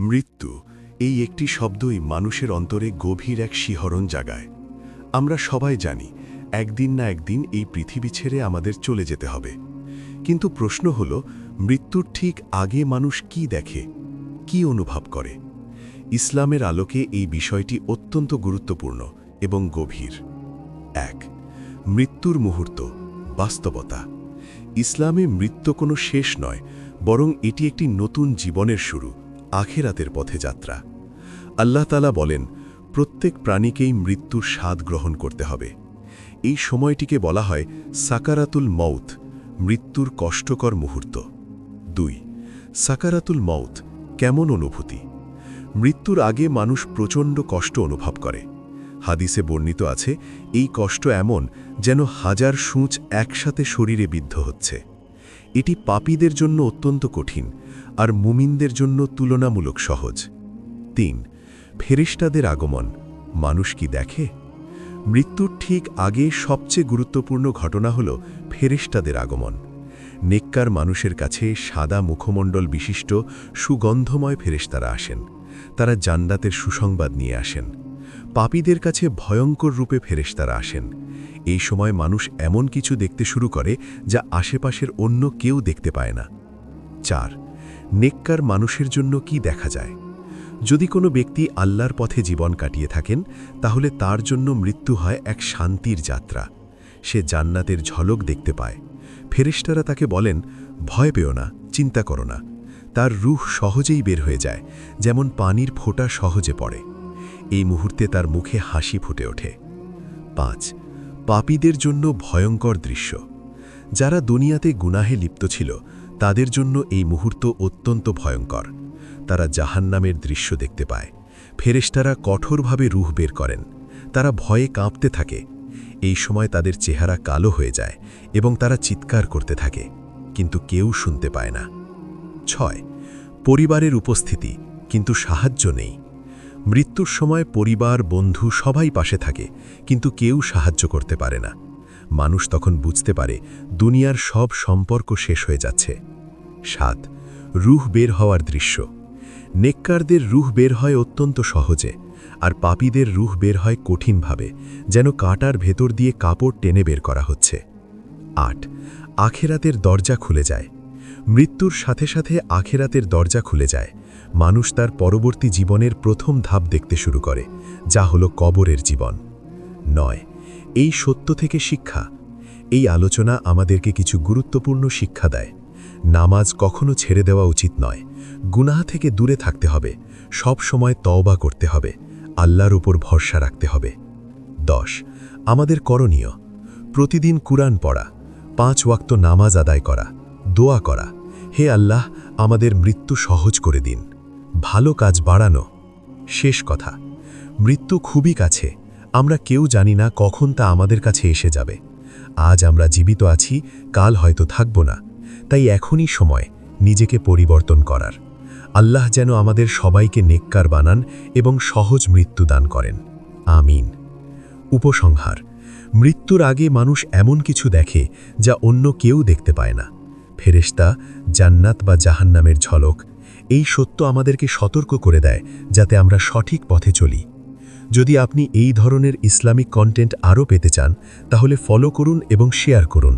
মৃত্যু এই একটি শব্দই মানুষের অন্তরে গভীর এক শিহরণ জাগায়। আমরা সবাই জানি একদিন না একদিন এই পৃথিবী ছেড়ে আমাদের চলে যেতে হবে। কিন্তু প্রশ্ন হল, মৃত্যুর ঠিক আগে মানুষ কি দেখে, কি অনুভব করে? ইসলামের আলোকে এই বিষয়টি অত্যন্ত গুরুত্বপূর্ণ এবং গভীর। ১. মৃত্যুর মুহূর্ত, বাস্তবতা। ইসলামে মৃত্যু কোনো শেষ নয়, বরং এটি একটি নতুন জীবনের শুরু, আখিরাতের পথে যাত্রা। আল্লাহ তাআলা বলেন, প্রত্যেক প্রাণীকেই মৃত্যুর স্বাদ গ্রহণ করতে হবে। এই সময়টিকে বলা হয় সাকারাতুল মউত, মৃত্যুর কষ্টকর মুহূর্ত। ২. সাকারাতুল মউত কেমন অনুভূতি? মৃত্যুর আগে মানুষ প্রচণ্ড কষ্ট অনুভব করে। হাদিসে বর্ণিত আছে, এই কষ্ট এমন যেন হাজার সূঁচ একসাথে শরীরে বিদ্ধ হচ্ছে। এটি পাপীদের জন্য অত্যন্ত কঠিন, আর মুমিনদের জন্য তুলনামূলক সহজ। ৩. ফেরেশতাদের আগমন, মানুষ কি দেখে? মৃত্যুর ঠিক আগে সবচেয়ে গুরুত্বপূর্ণ ঘটনা হল ফেরেশতাদের আগমন। নেককার মানুষের কাছে সাদা মুখমণ্ডল বিশিষ্ট সুগন্ধময় ফেরেশতারা আসেন। তারা জান্নাতের সুসংবাদ নিয়ে আসেন। পাপীদের কাছে ভয়ঙ্কর রূপে ফেরেশতারা আসেন। এই সময় মানুষ এমন কিছু দেখতে শুরু করে যা আশেপাশের অন্য কেউ দেখতে পায় না। ৪. নেককার মানুষের জন্য কি দেখা যায়? যদি কোনো ব্যক্তি আল্লাহর পথে জীবন কাটিয়ে থাকেন, তাহলে তার জন্য মৃত্যু হয় এক শান্তির যাত্রা। সে জান্নাতের ঝলক দেখতে পায়। ফেরেশতারা তাকে বলেন, ভয় পেও না, চিন্তা করো না। তার রূহ সহজেই বের হয়ে যায়, যেমন পানির ফোঁটা সহজে পড়ে। এই মুহূর্তে তার মুখে হাসি ফুটে ওঠে। ৫. পাপীদের জন্য ভয়ঙ্কর দৃশ্য। যারা দুনিয়াতে গুনাহে লিপ্ত ছিল, তাদের জন্য এই মুহূর্ত অত্যন্ত ভয়ঙ্কর। তারা জাহান্নামের দৃশ্য দেখতে পায়। ফেরেশতারা কঠোরভাবে রূহ বের করেন। তারা ভয়ে কাঁপতে থাকে। এই সময় তাদের চেহারা কালো হয়ে যায় এবং তারা চিৎকার করতে থাকে, কিন্তু কেউ শুনতে পায় না। ৬. পরিবারের উপস্থিতি, কিন্তু সাহায্য নেই। মৃত্যুর সময় পরিবার, বন্ধু সবাই পাশে থাকে, কিন্তু কেউ সাহায্য করতে পারে না। মানুষ তখন বুঝতে পারে দুনিয়ার সব সম্পর্ক শেষ হয়ে যাচ্ছে। ৭. রূহ বের হওয়ার দৃশ্য। নেককারদের রূহ বের হয় অত্যন্ত সহজে, আর পাপীদের রূহ বের হয় কঠিনভাবে, যেন কাঁটার ভেতর দিয়ে কাপড় টেনে বের করা হচ্ছে। ৮. আখেরাতের দরজা খুলে যায়। মৃত্যুর সাথে সাথে আখেরাতের দরজা খুলে যায়। মানুষ তার পরবর্তী জীবনের প্রথম ধাপ দেখতে শুরু করে, যা হলো কবরের জীবন। ৯. এই সত্য থেকে শিক্ষা। এই আলোচনা আমাদেরকে কিছু গুরুত্বপূর্ণ শিক্ষা দেয়। নামাজ কখনো ছেড়ে দেওয়া উচিত নয়। গুনাহ থেকে দূরে থাকতে হবে। সব সময় তওবা করতে হবে। আল্লাহর উপর ভরসা রাখতে হবে। ১০. আমাদের করণীয়: প্রতিদিন কুরআন পড়া, ৫ ওয়াক্ত নামাজ আদায় করা, দোয়া করা, হে আল্লাহ, আমাদের মৃত্যু সহজ করে দিন। ভালো কাজ বাড়ানো। শেষ কথা, মৃত্যু খুবই কাছে। আমরা কেউ জানি না কখন তা আমাদের কাছে এসে যাবে। আজ আমরা জীবিত আছি, কাল হয়তো থাকব না। তাই এখনই সময় নিজেকে পরিবর্তন করার। আল্লাহ যেন আমাদের সবাইকে নেককার বানান এবং সহজ মৃত্যু দান করেন। আমিন। উপসংহার: মৃত্যুর আগে মানুষ এমন কিছু দেখে যা অন্য কেউ দেখতে পায় না। ফেরেশতা, জান্নাত বা জাহান্নামের ঝলক। এই সত্য আমাদেরকে সতর্ক করে দেয় যাতে আমরা সঠিক পথে চলি। যদি আপনি এই ধরনের ইসলামিক কন্টেন্ট আরও পেতে চান, তাহলে ফলো করুন এবং শেয়ার করুন।